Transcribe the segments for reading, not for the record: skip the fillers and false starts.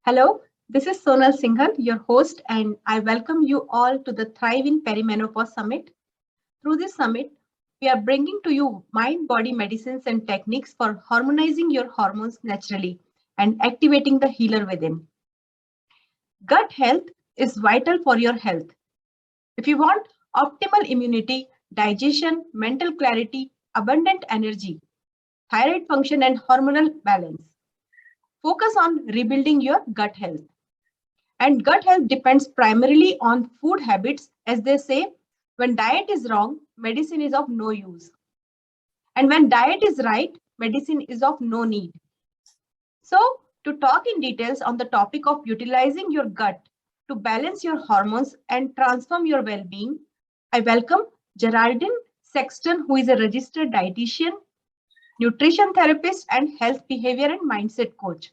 Hello, this is Sonal Singhal, your host, and I welcome you all to the Thrive in Perimenopause Summit. Through this summit, we are bringing to you mind body medicines and techniques for harmonizing your hormones naturally and activating the healer within. Gut health is vital for your health. If you want optimal immunity, digestion, mental clarity, abundant energy, thyroid function, and hormonal balance, focus on rebuilding your gut health. And gut health depends primarily on food habits. As they say, when diet is wrong, medicine is of no use. And when diet is right, medicine is of no need. So, to talk in details on the topic of utilizing your gut to balance your hormones and transform your well-being, I welcome Geraldine Sexton, who is a registered dietitian, nutrition therapist, and health behavior and mindset coach.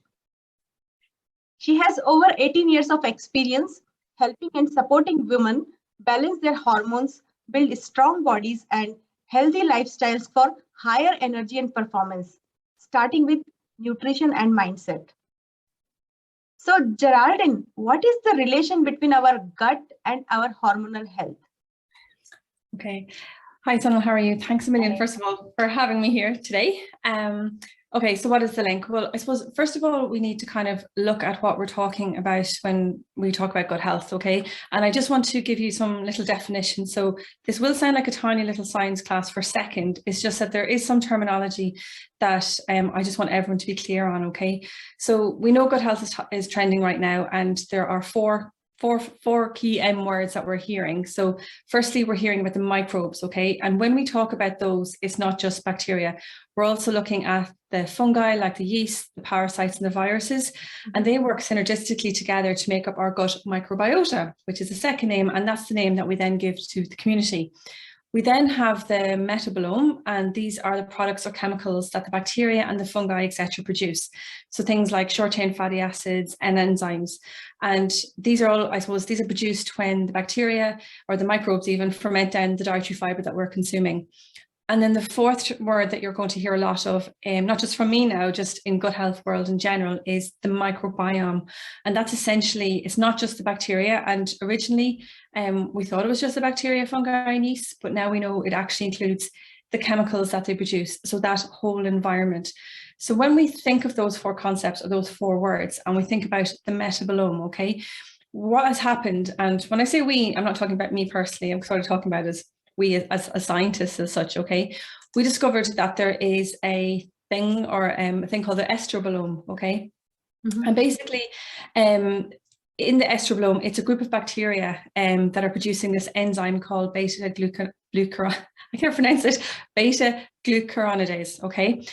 She has over 18 years of experience helping and supporting women balance their hormones, build strong bodies, and healthy lifestyles for higher energy and performance, starting with nutrition and mindset. So, Geraldine, what is the relation between our gut and our hormonal health? Okay. Hi, Sonal. How are you? Thanks a million, first of all, for having me here today. Okay, so what is the link? Well, I suppose, first of all, we need to kind of look at what we're talking about when we talk about gut health, okay? And I just want to give you some little definitions. So this will sound like a tiny little science class for a second. It's just that there is some terminology that I just want everyone to be clear on, okay? So we know gut health is trending right now, and there are four key M words that we're hearing. So firstly, we're hearing about the microbes, okay? And when we talk about those, it's not just bacteria. We're also looking at the fungi like the yeast, the parasites and the viruses, and they work synergistically together to make up our gut microbiota, which is the second name, and that's the name that we then give to the community. We then have the metabolome, and these are the products or chemicals that the bacteria and the fungi, etc., produce. So things like short-chain fatty acids and enzymes. And these are all, I suppose, these are produced when the bacteria or the microbes even ferment down the dietary fiber that we're consuming. And then the fourth word that you're going to hear a lot of, not just from me now, just in gut health world in general, is the microbiome. And that's essentially, it's not just the bacteria. And originally we thought it was just the bacteria, fungi and yeast, but now we know it actually includes the chemicals that they produce. So that whole environment. So when we think of those four concepts or those four words, and we think about the metabolome, okay, what has happened? And when I say we, I'm not talking about me personally, I'm sort of talking about we as scientists as such, okay, we discovered that there is a thing or a thing called the estrobolome, okay? And basically in the estrobolome, it's a group of bacteria that are producing this enzyme called beta-glucuronidase, okay?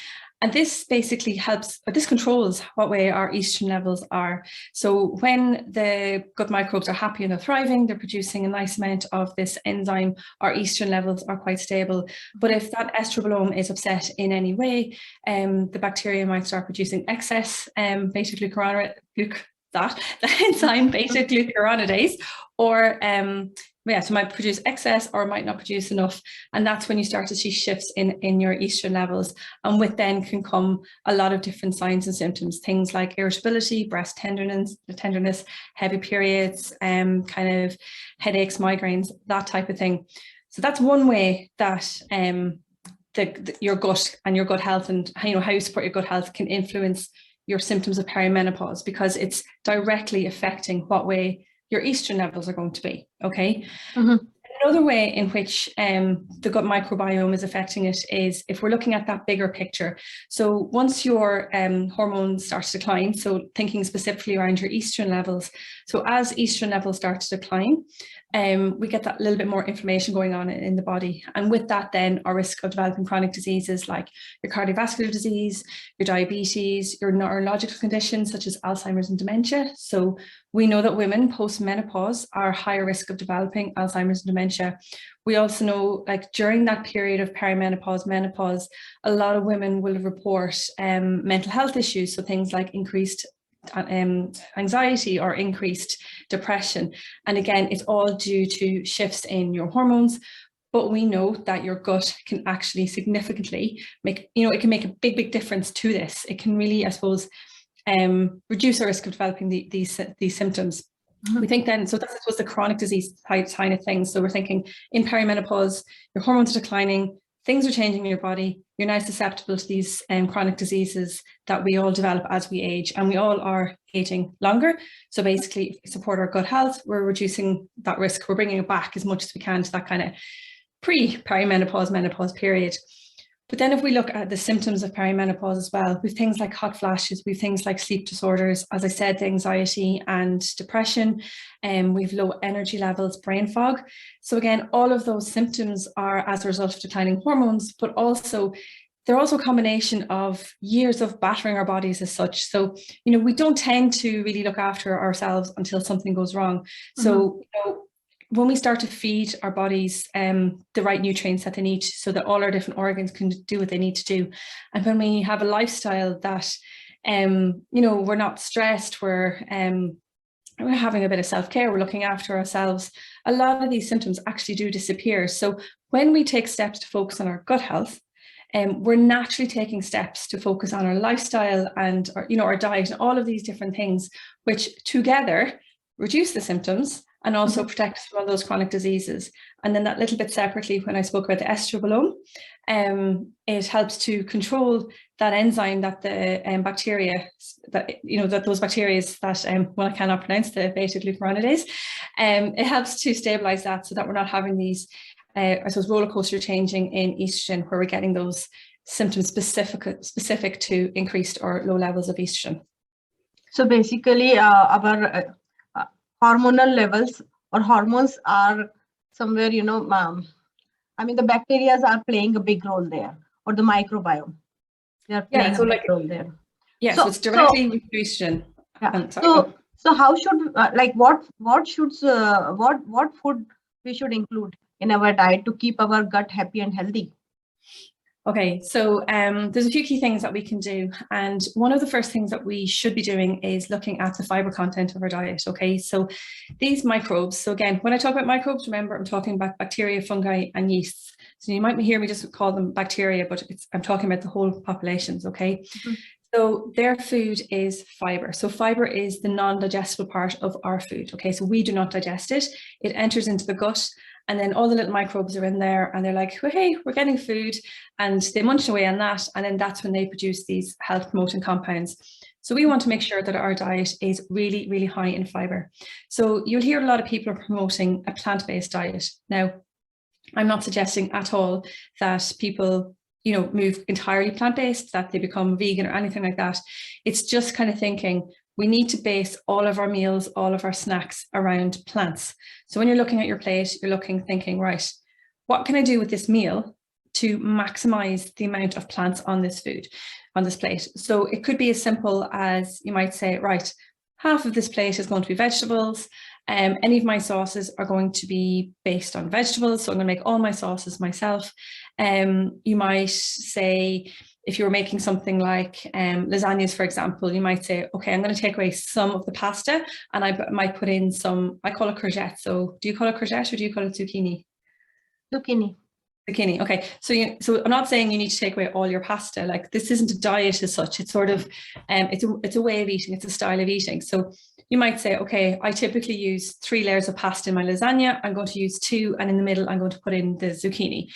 And this basically helps, but this controls what way our estrogen levels are. So when the gut microbes are happy and they're thriving, they're producing a nice amount of this enzyme, our estrogen levels are quite stable. But if that estrobolome is upset in any way, the bacteria might start producing excess beta-glucuronidase, the enzyme beta-glucuronidase, or so it might produce excess or might not produce enough. And that's when you start to see shifts in your estrogen levels. And with then can come a lot of different signs and symptoms, things like irritability, breast tenderness, heavy periods, kind of headaches, migraines, that type of thing. So that's one way that your gut and your gut health and how you support your gut health can influence your symptoms of perimenopause, because it's directly affecting what way your estrogen levels are going to be, okay? Another way in which the gut microbiome is affecting it is if we're looking at that bigger picture. So once your hormones start to decline, so thinking specifically around your estrogen levels, so as estrogen levels start to decline, we get that little bit more inflammation going on in the body. And with that then our risk of developing chronic diseases like your cardiovascular disease, your diabetes, your neurological conditions such as Alzheimer's and dementia. So we know that women post-menopause are higher risk of developing Alzheimer's and dementia. We also know, like, during that period of perimenopause, menopause, a lot of women will report mental health issues. So things like increased anxiety or increased depression. And again, it's all due to shifts in your hormones. But we know that your gut can actually significantly make, it can make a big difference to this. It can really, I suppose, reduce our risk of developing these symptoms. We think then, so that was the chronic disease side of things. So we're thinking in perimenopause, your hormones are declining, things are changing in your body, you're now susceptible to these chronic diseases that we all develop as we age, and we all are aging longer. So basically, if we support our gut health, we're reducing that risk. We're bringing it back as much as we can to that kind of pre-perimenopause, menopause period. But then if we look at the symptoms of perimenopause as well, we've things like hot flashes, we've things like sleep disorders, as I said, the anxiety and depression, we've low energy levels, brain fog. So again, all of those symptoms are as a result of declining hormones, but also they're also a combination of years of battering our bodies as such. So, you know, we don't tend to really look after ourselves until something goes wrong. So, you know, when we start to feed our bodies the right nutrients that they need so that all our different organs can do what they need to do. And when we have a lifestyle that, you know, we're not stressed, we're having a bit of self-care, we're looking after ourselves, a lot of these symptoms actually do disappear. So when we take steps to focus on our gut health, we're naturally taking steps to focus on our lifestyle and our diet and all of these different things, which together reduce the symptoms and also protect us from all those chronic diseases. And then that little bit separately, when I spoke about the estrobolome, it helps to control that enzyme that the bacteria, that those bacteria that, well, I cannot pronounce the beta-glucuronidase, it helps to stabilize that so that we're not having these, I suppose, roller coaster changing in estrogen, where we're getting those symptoms specific to increased or low levels of estrogen. So basically, our hormonal levels or hormones are somewhere, I mean, the bacteria are playing a big role there, or the microbiome. They are playing a big role there. Yeah, so it's directly with estrogen. Yeah. So how should what food we should include in our diet to keep our gut happy and healthy? Okay, so there's a few key things that we can do. And one of the first things that we should be doing is looking at the fiber content of our diet. Okay, so these microbes, so again, when I talk about microbes, remember I'm talking about bacteria, fungi and yeasts. So you might hear me just call them bacteria, but I'm talking about the whole populations, okay? So their food is fiber. So fiber is the non-digestible part of our food, okay? So we do not digest it. It enters into the gut, and then all the little microbes are in there and they're like, well, hey, we're getting food, and they munch away on that. And then that's when they produce these health promoting compounds. So we want to make sure that our diet is really, really high in fiber. So you'll hear a lot of people are promoting a plant-based diet. Now, I'm not suggesting at all that people, move entirely plant-based, that they become vegan or anything like that. It's just kind of thinking, we need to base all of our meals, all of our snacks around plants. So when you're looking at your plate, you're thinking, right, what can I do with this meal to maximize the amount of plants on this food, on this plate? So it could be as simple as you might say, right, half of this plate is going to be vegetables. Any of my sauces are going to be based on vegetables. So I'm going to make all my sauces myself. You might say, if you were making something like lasagnas, for example, you might say, okay, I'm going to take away some of the pasta and I might put in some, I call it courgette. So do you call it courgette or do you call it zucchini? Zucchini. Zucchini. Okay. So I'm not saying you need to take away all your pasta. Like, this isn't a diet as such. It's sort of, it's a way of eating. It's a style of eating. So you might say, okay, I typically use 3 layers of pasta in my lasagna. I'm going to use 2, and in the middle, I'm going to put in the zucchini.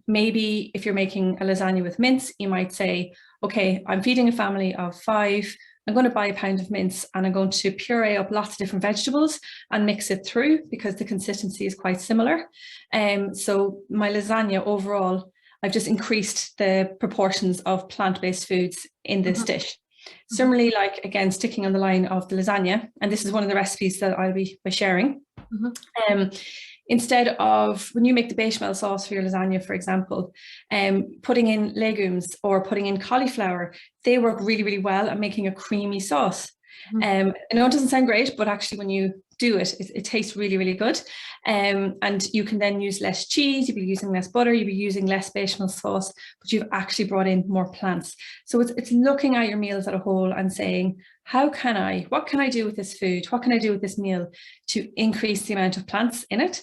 Maybe if you're making a lasagna with mince, you might say, okay, I'm feeding a family of 5. I'm going to buy a pound of mince and I'm going to puree up lots of different vegetables and mix it through because the consistency is quite similar. So my lasagna overall, I've just increased the proportions of plant-based foods in this dish. Similarly, like, again, sticking on the line of the lasagna, and this is one of the recipes that I'll be sharing. Instead of, when you make the bechamel sauce for your lasagna, for example, putting in legumes or putting in cauliflower, they work really, really well at making a creamy sauce. I know it doesn't sound great, but actually when you do it, it tastes really, really good. And you can then use less cheese, you'll be using less butter, you'll be using less bechamel sauce, but you've actually brought in more plants. So it's looking at your meals as a whole and saying, what can I do with this food? What can I do with this meal to increase the amount of plants in it?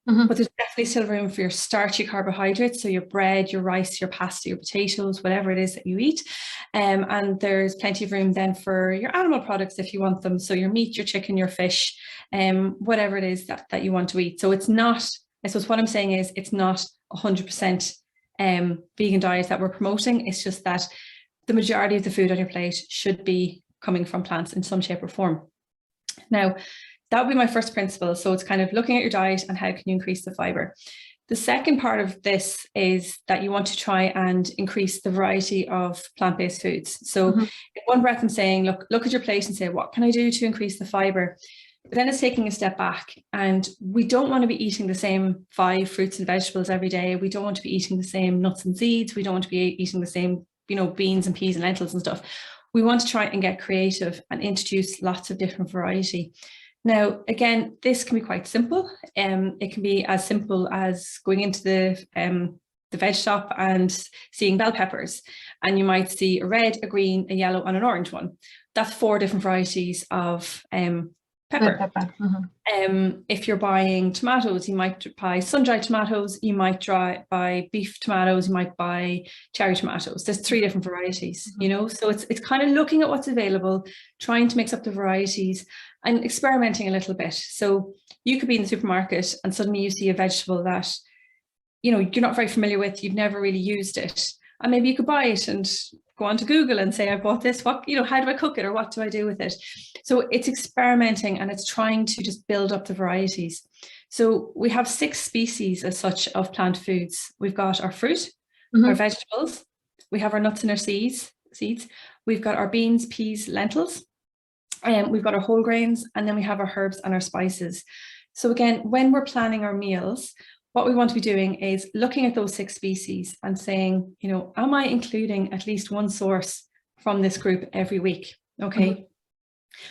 But there's definitely still room for your starchy carbohydrates, so your bread, your rice, your pasta, your potatoes, whatever it is that you eat. And there's plenty of room then for your animal products if you want them. So your meat, your chicken, your fish, whatever it is that you want to eat. So it's not, I suppose what I'm saying is it's not 100% vegan diet that we're promoting. It's just that the majority of the food on your plate should be coming from plants in some shape or form. Now, that would be my first principle. So it's kind of looking at your diet and how can you increase the fiber. The second part of this is that you want to try and increase the variety of plant-based foods. So in one breath, I'm saying, look at your plate and say, what can I do to increase the fiber? But then it's taking a step back, and we don't want to be eating the same 5 fruits and vegetables every day. We don't want to be eating the same nuts and seeds. We don't want to be eating the same, beans and peas and lentils and stuff. We want to try and get creative and introduce lots of different variety. Now, again, this can be quite simple. It can be as simple as going into the veg shop and seeing bell peppers, and you might see a red, a green, a yellow, and an orange one. That's 4 different varieties of pepper. If you're buying tomatoes, you might buy sun-dried tomatoes, you might buy beef tomatoes, you might buy cherry tomatoes. There's 3 different varieties, so it's kind of looking at what's available, trying to mix up the varieties and experimenting a little bit. So you could be in the supermarket and suddenly you see a vegetable that you're not very familiar with, you've never really used it, and maybe you could buy it and go onto Google and say, I bought this, what, how do I cook it, or what do I do with it? So it's experimenting, and it's trying to just build up the varieties. So we have 6 species as such of plant foods. We've got our fruit, our vegetables, we have our nuts and our seeds, we've got our beans, peas, lentils, and we've got our whole grains, and then we have our herbs and our spices. So again, when we're planning our meals, what we want to be doing is looking at those 6 species and saying, am I including at least one source from this group every week? Okay.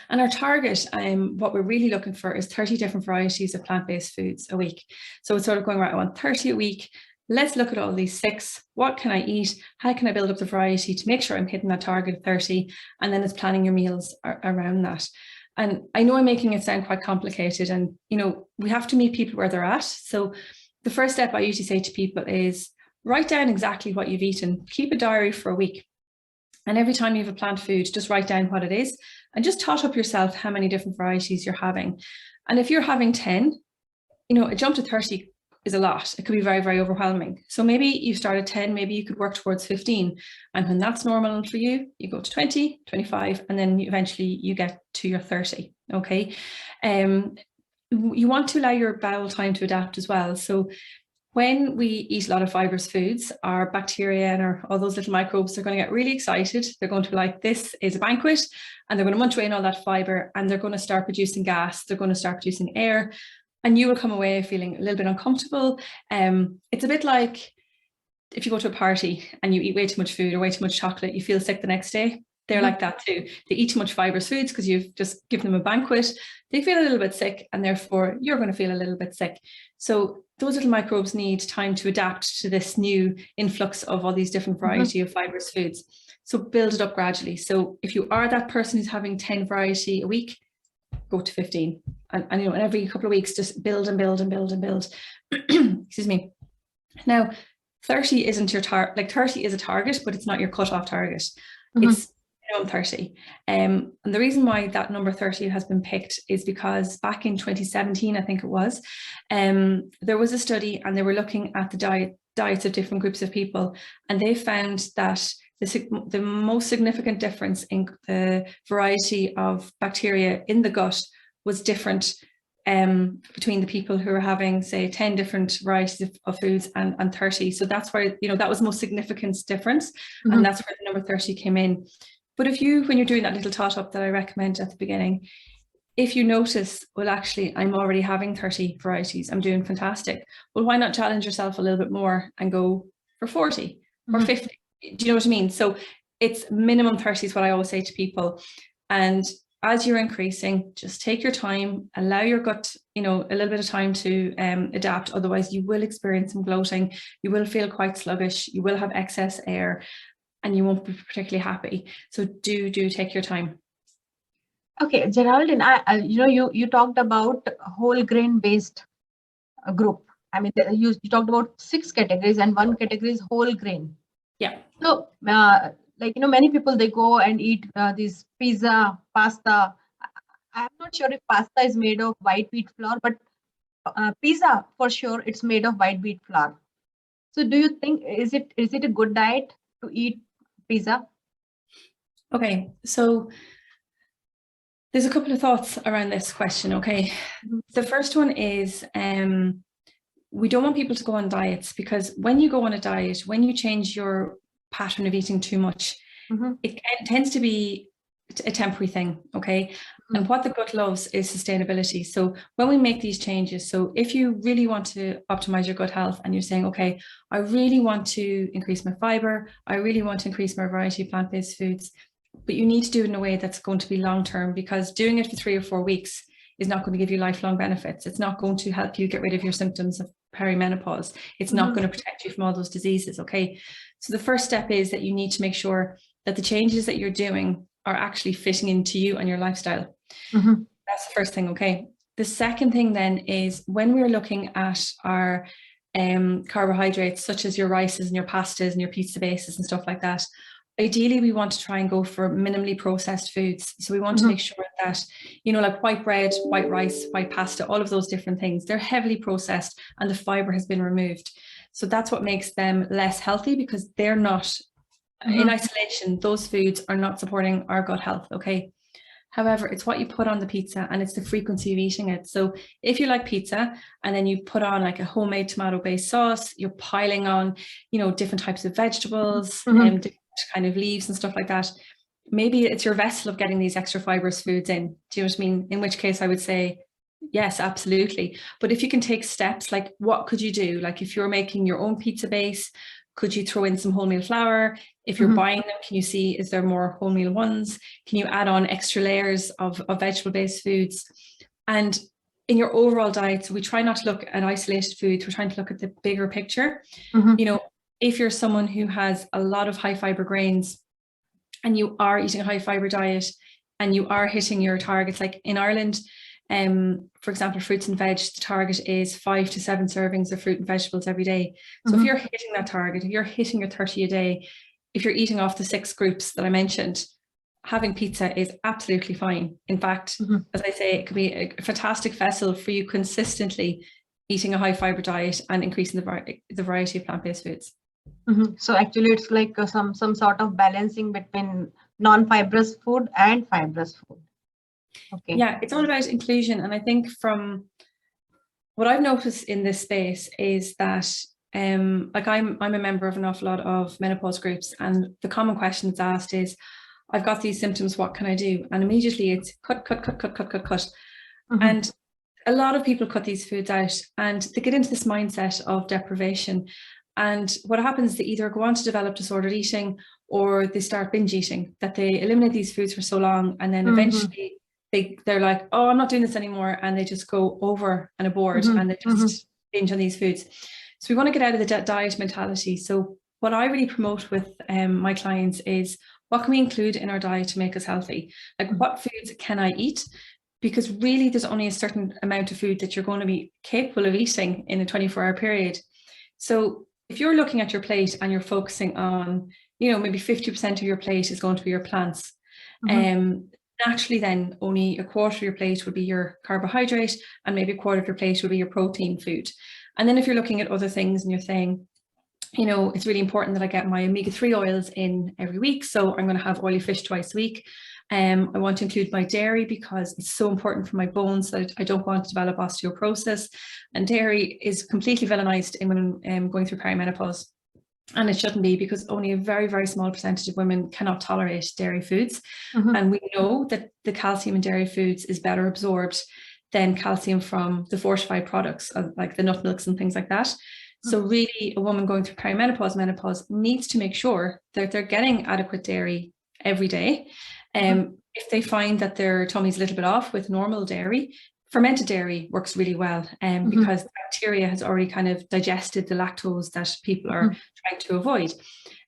And our target, what we're really looking for is 30 different varieties of plant-based foods a week. So it's sort of going, right, I want 30 a week. Let's look at all these 6. What can I eat? How can I build up the variety to make sure I'm hitting that target of 30? And then it's planning your meals around that. And I know I'm making it sound quite complicated, and, we have to meet people where they're at. So the first step I usually say to people is write down exactly what you've eaten, keep a diary for a week. And every time you have a plant food, just write down what it is and just tot up yourself how many different varieties you're having. And if you're having 10, a jump to 30 is a lot. It could be very, very overwhelming. So maybe you start at 10, maybe you could work towards 15. And when that's normal for you, you go to 20, 25, and then eventually you get to your 30, okay? You want to allow your bowel time to adapt as well. So when we eat a lot of fibrous foods, our bacteria and all those little microbes are going to get really excited. They're going to be like, this is a banquet, and they're going to munch away on all that fiber, and they're going to start producing gas. They're going to start producing air, and you will come away feeling a little bit uncomfortable. It's a bit like if you go to a party and you eat way too much food or way too much chocolate, you feel sick the next day. They're like that too. They eat too much fibrous foods because you've just given them a banquet. They feel a little bit sick, and therefore you're going to feel a little bit sick. So those little microbes need time to adapt to this new influx of all these different variety of fibrous foods. So build it up gradually. So if you are that person who's having 10 variety a week, go to 15. And every couple of weeks, just build and build and build and build. Excuse me. Now, 30 isn't your target. Like 30 is a target, but it's not your cutoff target. It's 30. And the reason why that number 30 has been picked is because back in 2017, I think it was, there was a study, and they were looking at the diets of different groups of people, and they found that the most significant difference in the variety of bacteria in the gut was different between the people who are having, say, 10 different varieties of foods and 30. So that's where, that was the most significant difference. And that's where the number 30 came in. But when you're doing that little tot up that I recommend at the beginning, if you notice, well, actually, I'm already having 30 varieties, I'm doing fantastic. Well, why not challenge yourself a little bit more and go for 40 or 50? Do you know what I mean? So it's minimum 30 is what I always say to people. And as you're increasing, just take your time, allow your gut, a little bit of time to adapt. Otherwise, you will experience some bloating. You will feel quite sluggish. You will have excess air, and you won't be particularly happy. So do take your time. Okay, Geraldine, you talked about whole grain based group. I mean, you talked about 6 categories, and one category is whole grain. Yeah. So, many people, they go and eat this pizza, pasta. I'm not sure if pasta is made of white wheat flour, but pizza for sure it's made of white wheat flour. So, do you think is it a good diet to eat pizza? Okay, so there's a couple of thoughts around this question. Okay, the first one is we don't want people to go on diets, because when you go on a diet, when you change your pattern of eating too much, it tends to be a temporary thing. Okay, and what the gut loves is sustainability. So when we make these changes, so if you really want to optimize your gut health and you're saying, okay, I really want to increase my fiber, I really want to increase my variety of plant-based foods, but you need to do it in a way that's going to be long-term, because doing it for 3 or 4 weeks is not going to give you lifelong benefits. It's not going to help you get rid of your symptoms of perimenopause. It's not going to protect you from all those diseases. Okay, so the first step is that you need to make sure that the changes that you're doing are actually fitting into you and your lifestyle. That's the first thing. Okay, the second thing then is when we're looking at our carbohydrates, such as your rices and your pastas and your pizza bases and stuff like that, ideally we want to try and go for minimally processed foods. So we want to make sure that, like white bread, white rice, white pasta, all of those different things, they're heavily processed and the fiber has been removed. So that's what makes them less healthy, because they're not in isolation. Those foods are not supporting our gut health. Okay, however, it's what you put on the pizza and it's the frequency of eating it. So if you like pizza and then you put on like a homemade tomato-based sauce, you're piling on, different types of vegetables and different kind of leaves and stuff like that. Maybe it's your vessel of getting these extra fibrous foods in. Do you know what I mean? In which case I would say, yes, absolutely. But if you can take steps, like what could you do? Like if you're making your own pizza base, could you throw in some wholemeal flour? If you're buying them, can you see, is there more wholemeal ones? Can you add on extra layers of vegetable-based foods? And in your overall diet, we try not to look at isolated foods. We're trying to look at the bigger picture. If you're someone who has a lot of high fiber grains and you are eating a high fiber diet and you are hitting your targets, like in Ireland, for example, fruits and veg, the target is 5 to 7 servings of fruit and vegetables every day. So if you're hitting that target, if you're hitting your 30 a day, if you're eating off the 6 groups that I mentioned, having pizza is absolutely fine. In fact, as I say, it could be a fantastic vessel for you consistently eating a high fiber diet and increasing the variety of plant-based foods. So actually it's like some sort of balancing between non-fibrous food and fibrous food. Okay. Yeah, it's all about inclusion. And I think from what I've noticed in this space is that like I'm a member of an awful lot of menopause groups, and the common question that's asked is, I've got these symptoms, what can I do? And immediately it's cut. And a lot of people cut these foods out and they get into this mindset of deprivation. And what happens is they either go on to develop disordered eating or they start binge eating, that they eliminate these foods for so long and then eventually they're like, oh, I'm not doing this anymore. And they just go over and aboard and they just binge on these foods. So we want to get out of the diet mentality. So what I really promote with my clients is, what can we include in our diet to make us healthy? Like what foods can I eat? Because really there's only a certain amount of food that you're going to be capable of eating in a 24-hour period. So if you're looking at your plate and you're focusing on, maybe 50% of your plate is going to be your plants, naturally then only a quarter of your plate would be your carbohydrate and maybe a quarter of your plate would be your protein food. And then if you're looking at other things and you're saying, it's really important that I get my omega-3 oils in every week, so I'm going to have oily fish twice a week. I want to include my dairy because it's so important for my bones that I don't want to develop osteoporosis. And dairy is completely villainized in women going through perimenopause. And it shouldn't be, because only a very, very small percentage of women cannot tolerate dairy foods. And we know that the calcium in dairy foods is better absorbed than calcium from the fortified products, like the nut milks and things like that. So really, a woman going through perimenopause, menopause needs to make sure that they're getting adequate dairy every day. If they find that their tummy's a little bit off with normal dairy, fermented dairy works really well, because the bacteria has already kind of digested the lactose that people are trying to avoid.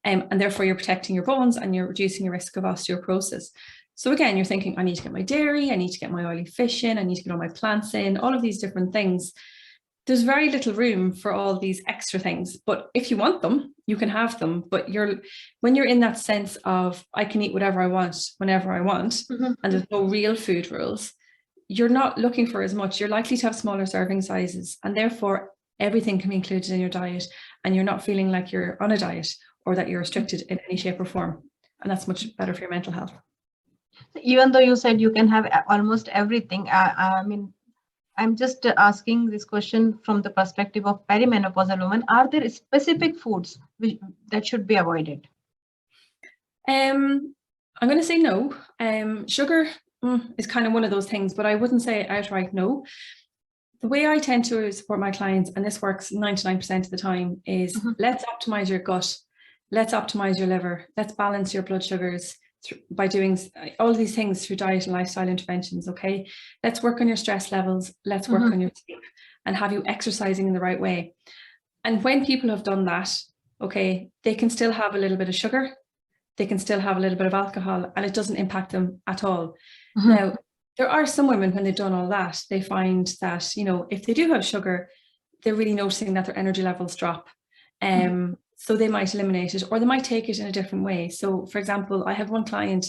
And therefore you're protecting your bones and you're reducing your risk of osteoporosis. So again, you're thinking, I need to get my dairy, I need to get my oily fish in, I need to get all my plants in, all of these different things. there's very little room for all these extra things. But if you want them, you can have them. But when you're in that sense of I can eat whatever I want, whenever I want, and there's no real food rules, you're not looking for as much. You're likely to have smaller serving sizes, and therefore everything can be included in your diet, and you're not feeling like you're on a diet or that you're restricted in any shape or form. And that's much better for your mental health. Even though you said you can have almost everything, I mean, I'm just asking this question from the perspective of perimenopausal women. Are there specific foods that should be avoided? I'm going to say no. Sugar is kind of one of those things, but I wouldn't say outright no. The way I tend to support my clients, and this works 99% of the time, is let's optimize your gut. Let's optimize your liver. Let's balance your blood sugars by doing all of these things through diet and lifestyle interventions, okay? Let's work on your stress levels. Let's work on your sleep and have you exercising in the right way. And when people have done that, okay, they can still have a little bit of sugar. They can still have a little bit of alcohol, and it doesn't impact them at all. Now, there are some women, when they've done all that, they find that, you know, if they do have sugar, they're really noticing that their energy levels drop. So they might eliminate it, or they might take it in a different way. So, for example, I have one client,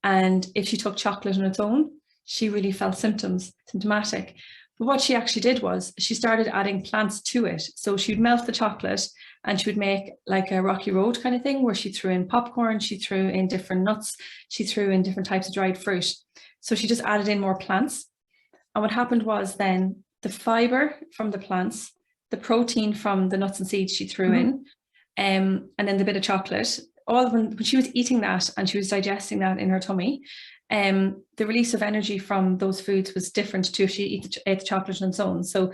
and if she took chocolate on its own, she really felt symptomatic. But what she actually did was she started adding plants to it. So she would melt the chocolate and she would make like a Rocky Road kind of thing, where she threw in popcorn, she threw in different nuts, she threw in different types of dried fruit. So she just added in more plants. And what happened was then the fiber from the plants, the protein from the nuts and seeds she threw in, and then the bit of chocolate, all when she was eating that and she was digesting that in her tummy, the release of energy from those foods was different to if she ate the chocolate on its own. So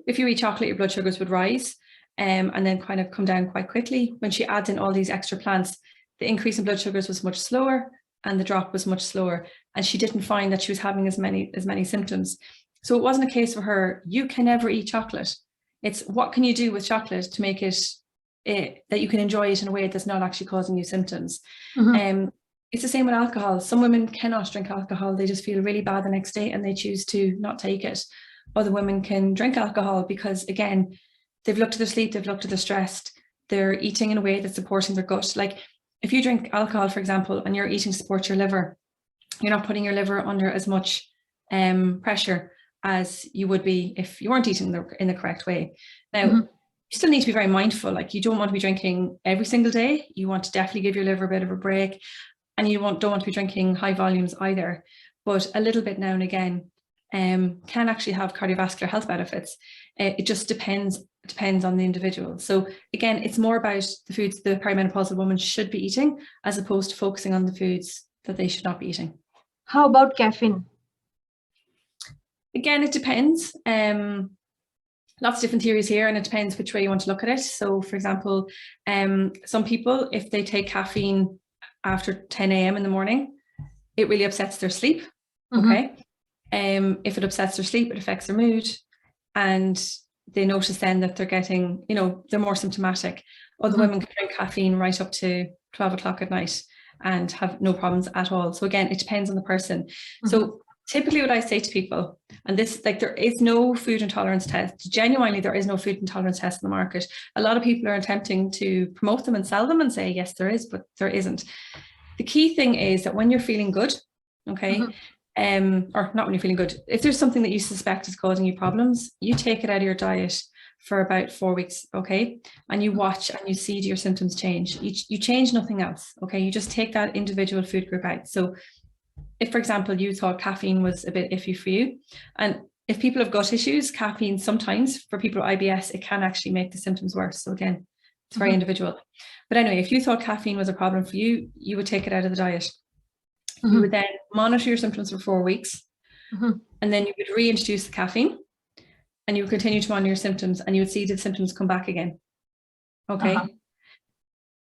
if you eat chocolate, your blood sugars would rise and then kind of come down quite quickly. When she adds in all these extra plants, the increase in blood sugars was much slower and the drop was much slower. And she didn't find that she was having as many symptoms. So it wasn't a case for her, you can never eat chocolate. It's what can you do with chocolate to make it that you can enjoy it in a way that's not actually causing you symptoms. It's the same with alcohol. Some women cannot drink alcohol. They just feel really bad the next day and they choose to not take it. Other women can drink alcohol because, again, they've looked at their sleep, they've looked at their stress, they're eating in a way that's supporting their gut. Like if you drink alcohol, for example, and you're eating to support your liver, you're not putting your liver under as much pressure as you would be if you weren't eating in the correct way. Now, you still need to be very mindful. Like you don't want to be drinking every single day. You want to definitely give your liver a bit of a break, and you don't want to be drinking high volumes either. But a little bit now and again can actually have cardiovascular health benefits. It just depends on the individual. So again, it's more about the foods the perimenopausal woman should be eating as opposed to focusing on the foods that they should not be eating. How about caffeine? Again, it depends. Lots of different theories here, and it depends which way you want to look at it. So for example, some people, if they take caffeine after 10 a.m. in the morning, it really upsets their sleep. Okay. If it upsets their sleep, it affects their mood, and they notice then that they're getting, they're more symptomatic. Other women can drink caffeine right up to 12 o'clock at night and have no problems at all. So again, it depends on the person. So typically what I say to people, and this, like, there is no food intolerance test. Genuinely, there is no food intolerance test in the market. A lot of people are attempting to promote them and sell them and say, yes, there is, but there isn't. The key thing is that when you're feeling good, okay, or not when you're feeling good, if there's something that you suspect is causing you problems, you take it out of your diet for about 4 weeks, okay, and you watch and you see your symptoms change. You change nothing else, okay, you just take that individual food group out. So if, for example, you thought caffeine was a bit iffy for you, and if people have gut issues, caffeine sometimes, for people with IBS, it can actually make the symptoms worse. So again, it's very individual. But anyway, if you thought caffeine was a problem for you, you would take it out of the diet. You would then monitor your symptoms for 4 weeks, and then you would reintroduce the caffeine, and you would continue to monitor your symptoms, and you would see the symptoms come back again. Okay.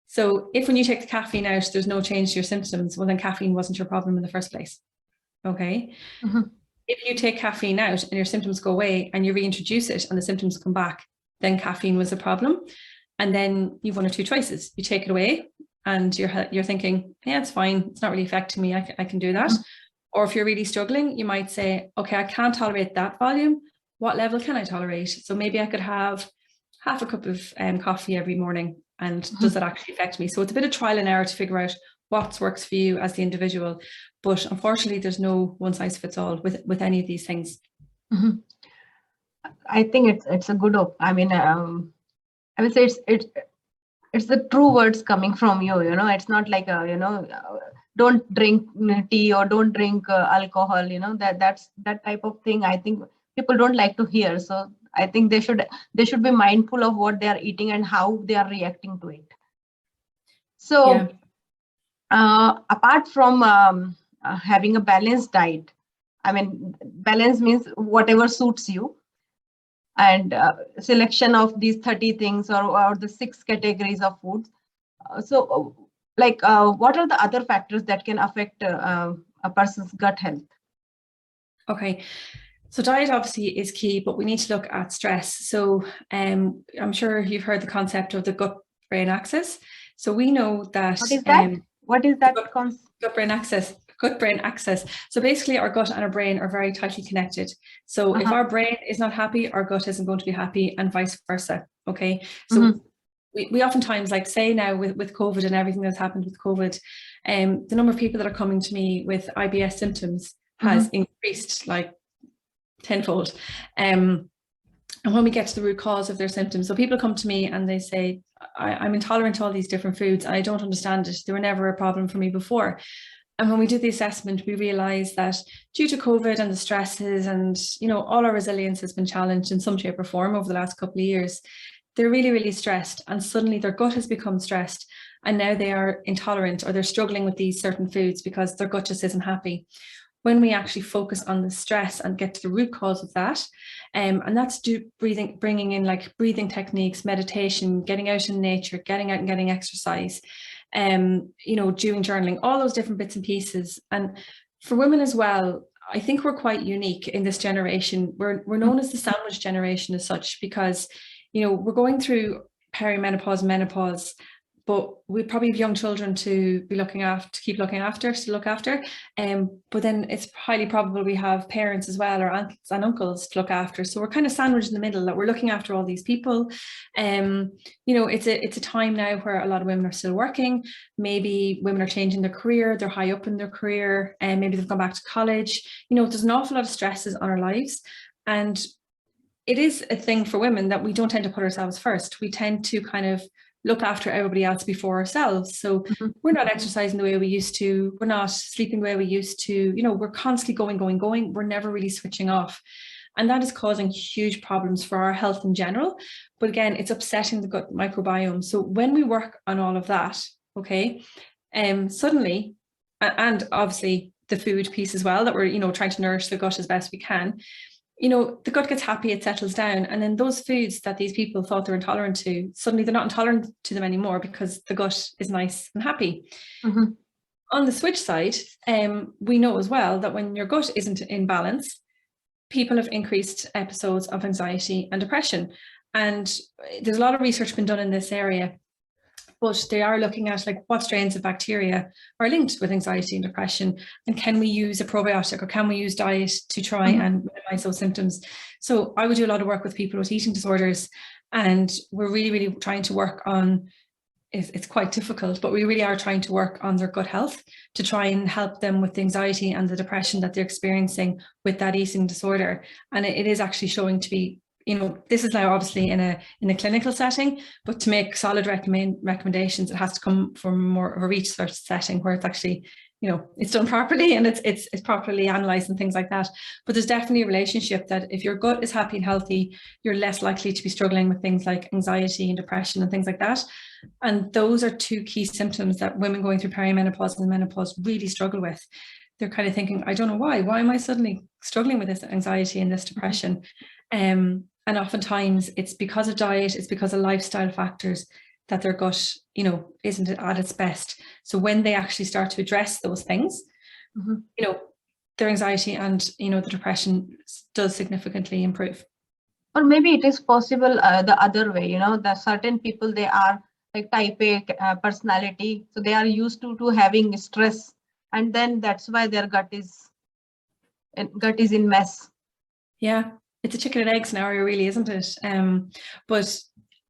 So if when you take the caffeine out, there's no change to your symptoms, well, then caffeine wasn't your problem in the first place. Okay. If you take caffeine out and your symptoms go away and you reintroduce it and the symptoms come back, then caffeine was a problem. And then you've one or two choices. You take it away and you're thinking, yeah, it's fine. It's not really affecting me. I can do that. Or if you're really struggling, you might say, okay, I can't tolerate that volume. what level can I tolerate? So maybe I could have half a cup of coffee every morning, and does that actually affect me? So it's a bit of trial and error to figure out what works for you as the individual. But unfortunately, there's no one size fits all with any of these things. Mhm. I think it's a good I mean, I will say it's the true words coming from you. It's not like don't drink tea or don't drink alcohol. That's that type of thing. I think people don't like to hear. So I think they should be mindful of what they are eating and how they are reacting to it. So apart from having a balanced diet, I mean, balance means whatever suits you, and selection of these 30 things or the 6 categories of foods. What are the other factors that can affect a person's gut health? Okay. So diet obviously is key, but we need to look at stress. So I'm sure you've heard the concept of the gut-brain axis. So we know that. What is that? What is that concept? Gut-brain axis. Gut-brain axis. So basically our gut and our brain are very tightly connected. So if our brain is not happy, our gut isn't going to be happy, and vice versa. Okay. So we oftentimes, like say now with COVID and everything that's happened with COVID, the number of people that are coming to me with IBS symptoms has increased like tenfold. And when we get to the root cause of their symptoms, so people come to me and they say, I'm intolerant to all these different foods. I don't understand it. They were never a problem for me before. And when we did the assessment, we realized that due to COVID and the stresses and, all our resilience has been challenged in some shape or form over the last couple of years. They're really, really stressed, and suddenly their gut has become stressed, and now they are intolerant or they're struggling with these certain foods because their gut just isn't happy. When we actually focus on the stress and get to the root cause of that, and that's bringing in like breathing techniques, meditation, getting out in nature, getting out and getting exercise, doing journaling, all those different bits and pieces. And for women as well, I think we're quite unique in this generation. We're known as the sandwich generation as such, because we're going through perimenopause, menopause, but we probably have young children to be looking after, to look after. But then it's highly probable we have parents as well, or aunts and uncles to look after. So we're kind of sandwiched in the middle, that we're looking after all these people. It's a time now where a lot of women are still working. Maybe women are changing their career, they're high up in their career, and maybe they've gone back to college. There's an awful lot of stresses on our lives. And it is a thing for women that we don't tend to put ourselves first. We tend to kind of look after everybody else before ourselves. So we're not exercising the way we used to. We're not sleeping the way we used to. We're constantly going. We're never really switching off. And that is causing huge problems for our health in general. But again, it's upsetting the gut microbiome. So when we work on all of that, okay, suddenly, and obviously the food piece as well, that we're, trying to nourish the gut as best we can, the gut gets happy, it settles down. And then those foods that these people thought they were intolerant to, suddenly they're not intolerant to them anymore because the gut is nice and happy. On the switch side, we know as well that when your gut isn't in balance, people have increased episodes of anxiety and depression. And there's a lot of research been done in this area, but they are looking at like what strains of bacteria are linked with anxiety and depression, and can we use a probiotic or can we use diet to try and minimize those symptoms. So I would do a lot of work with people with eating disorders, and we're really, really trying to work on, it's quite difficult, but we really are trying to work on their gut health to try and help them with the anxiety and the depression that they're experiencing with that eating disorder. And it is actually showing to be, this is now obviously in a clinical setting, but to make solid recommendations, it has to come from more of a research setting where it's actually, it's done properly and it's properly analysed and things like that. But there's definitely a relationship that if your gut is happy and healthy, you're less likely to be struggling with things like anxiety and depression and things like that. And those are two key symptoms that women going through perimenopause and menopause really struggle with. They're kind of thinking, I don't know why am I suddenly struggling with this anxiety and this depression? And oftentimes it's because of diet, it's because of lifestyle factors that their gut, isn't at its best. So when they actually start to address those things, their anxiety and, the depression does significantly improve. Or maybe it is possible the other way, the certain people, they are like type A personality. So they are used to having stress, and then that's why their gut is in mess. Yeah. it's a chicken and egg scenario, really, isn't it? But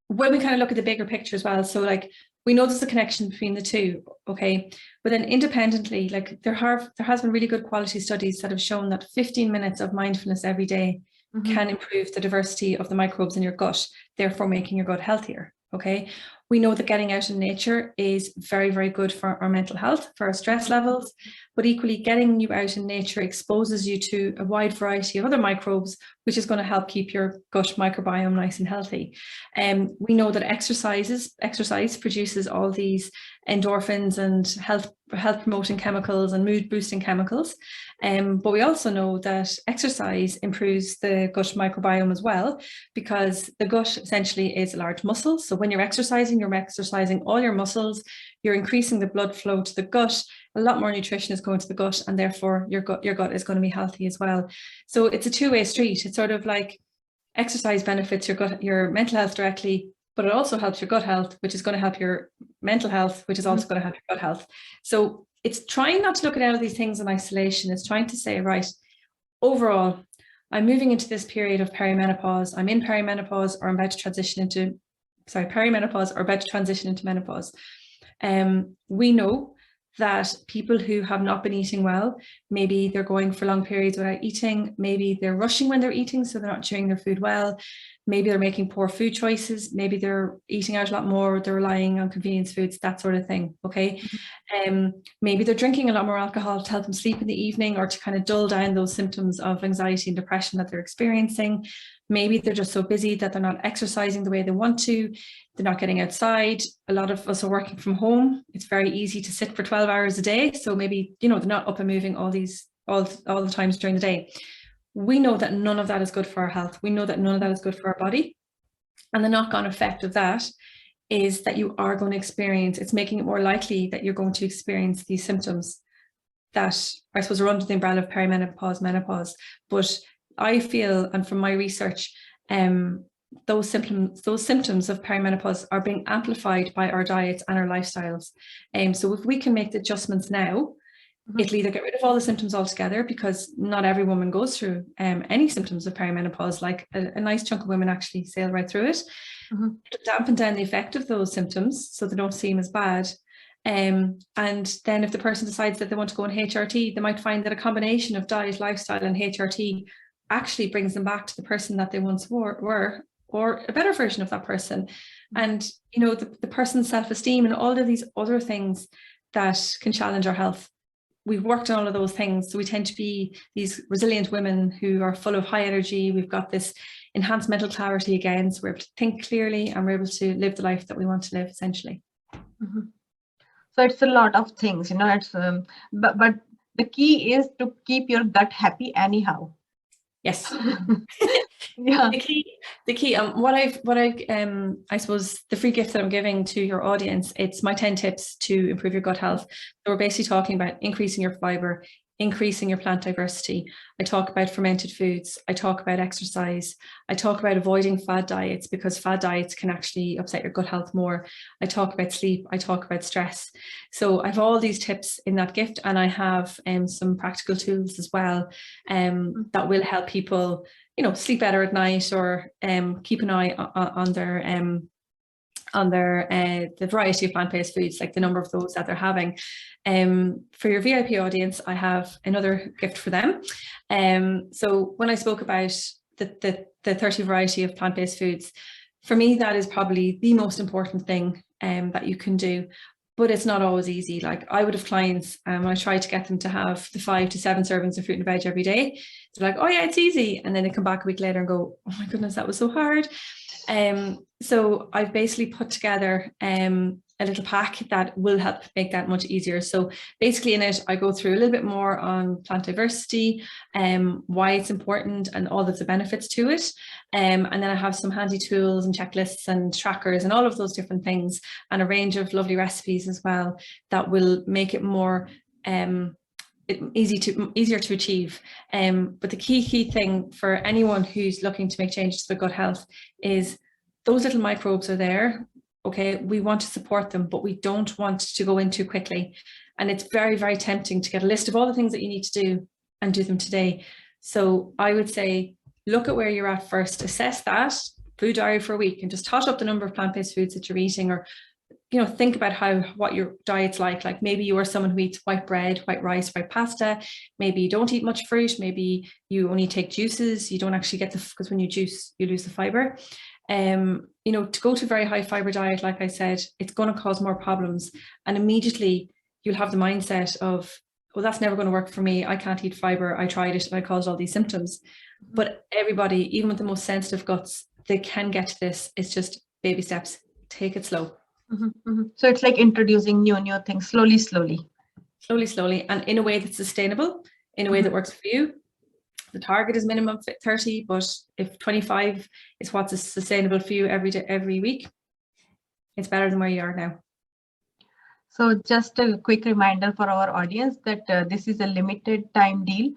when we kind of look at the bigger picture as well, so like we know there's a connection between the two, okay? But then independently, like there has been really good quality studies that have shown that 15 minutes of mindfulness every day can improve the diversity of the microbes in your gut, therefore making your gut healthier, okay? We know that getting out in nature is very, very good for our mental health, for our stress levels, but equally getting you out in nature exposes you to a wide variety of other microbes, which is going to help keep your gut microbiome nice and healthy. We know that exercise produces all these endorphins and health promoting chemicals and mood boosting chemicals. But we also know that exercise improves the gut microbiome as well, because the gut essentially is a large muscle. So when you're exercising all your muscles, you're increasing the blood flow to the gut, a lot more nutrition is going to the gut, and therefore your gut is going to be healthy as well. So it's a two-way street. It's sort of like exercise benefits your mental health directly, but it also helps your gut health, which is going to help your mental health, which is also going to help your gut health. So it's trying not to look at all of these things in isolation. It's trying to say, right, overall, I'm moving into this period of perimenopause. I'm in perimenopause, or I'm about to transition into, perimenopause, or about to transition into menopause. We know that people who have not been eating well, maybe they're going for long periods without eating, maybe they're rushing when they're eating, so they're not chewing their food well, maybe they're making poor food choices, maybe they're eating out a lot more, they're relying on convenience foods, that sort of thing, okay? Maybe they're drinking a lot more alcohol to help them sleep in the evening, or to kind of dull down those symptoms of anxiety and depression that they're experiencing. Maybe they're just so busy that they're not exercising the way they want to. They're not getting outside. A lot of us are working from home. It's very easy to sit for 12 hours a day. So maybe, you know, they're not up and moving all the times during the day. We know that none of that is good for our health. We know that none of that is good for our body. And the knock-on effect of that is that you are going to experience, it's making it more likely that you're going to experience these symptoms that I suppose are under the umbrella of perimenopause, menopause. But I feel, and from my research, those symptoms of perimenopause are being amplified by our diets and our lifestyles. So if we can make the adjustments now, it'll either get rid of all the symptoms altogether, because not every woman goes through any symptoms of perimenopause. Like a nice chunk of women actually sail right through it. It'll dampen down the effect of those symptoms so they don't seem as bad. And then if the person decides that they want to go on HRT, they might find that a combination of diet, lifestyle and HRT actually brings them back to the person that they once were, or a better version of that person. And, you know, the person's self-esteem and all of these other things that can challenge our health. We've worked on all of those things. So we tend to be these resilient women who are full of high energy. We've got this enhanced mental clarity again. So we're able to think clearly and we're able to live the life that we want to live, essentially. So it's a lot of things, you know, it's but the key is to keep your gut happy anyhow. Yes. Yeah. The key, what I suppose the free gift that I'm giving to your audience, it's my 10 tips to improve your gut health. So we're basically talking about increasing your fiber, increasing your plant diversity. I talk about fermented foods. I talk about exercise. I talk about avoiding fad diets, because fad diets can actually upset your gut health more. I talk about sleep. I talk about stress. So I have all these tips in that gift, and I have some practical tools as well that will help people, you know, sleep better at night, or keep an eye on the variety of plant-based foods, like the number of those that they're having. For your VIP audience, I have another gift for them. So when I spoke about the 30 variety of plant-based foods, for me, that is probably the most important thing that you can do. But it's not always easy. Like I would have clients, I try to get them to have the 5 to 7 servings of fruit and veg every day. They're like, oh yeah, it's easy. And then they come back a week later and go, oh my goodness, that was so hard. So I've basically put together a little pack that will help make that much easier. So basically in it, I go through a little bit more on plant diversity, why it's important and all of the benefits to it. And then I have some handy tools and checklists and trackers and all of those different things, and a range of lovely recipes as well that will make it more easier to achieve. But the key thing for anyone who's looking to make changes to their gut health is those little microbes are there. Okay, we want to support them, but we don't want to go in too quickly. And it's very, very tempting to get a list of all the things that you need to do and do them today. So I would say look at where you're at first, assess that food diary for a week, and just tot up the number of plant-based foods that you're eating, or think about what your diet's like. Like maybe you are someone who eats white bread, white rice, white pasta. Maybe you don't eat much fruit. Maybe you only take juices. You don't actually get because when you juice, you lose the fiber. To go to a very high fiber diet, like I said, it's going to cause more problems. And immediately you'll have the mindset of, well, that's never going to work for me. I can't eat fiber. I tried it and I caused all these symptoms. But everybody, even with the most sensitive guts, they can get to this. It's just baby steps. Take it slow. So it's like introducing new things slowly, and in a way that's sustainable, in a way that works for you. The target is minimum 30, but if 25 is what's sustainable for you every day, every week, it's better than where you are now. So just a quick reminder for our audience that this is a limited time deal,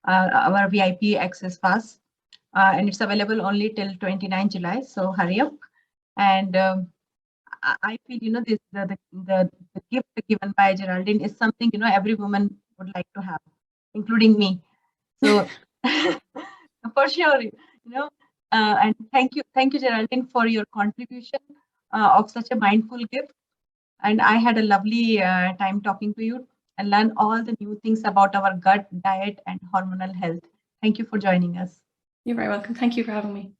our VIP access pass, and it's available only till 29 July. So hurry up. And I feel, this the gift given by Geraldine is something, every woman would like to have, including me. So for sure, and thank you, Geraldine, for your contribution of such a mindful gift. And I had a lovely time talking to you and learn all the new things about our gut, diet, and hormonal health. Thank you for joining us. You're very welcome. Thank you for having me.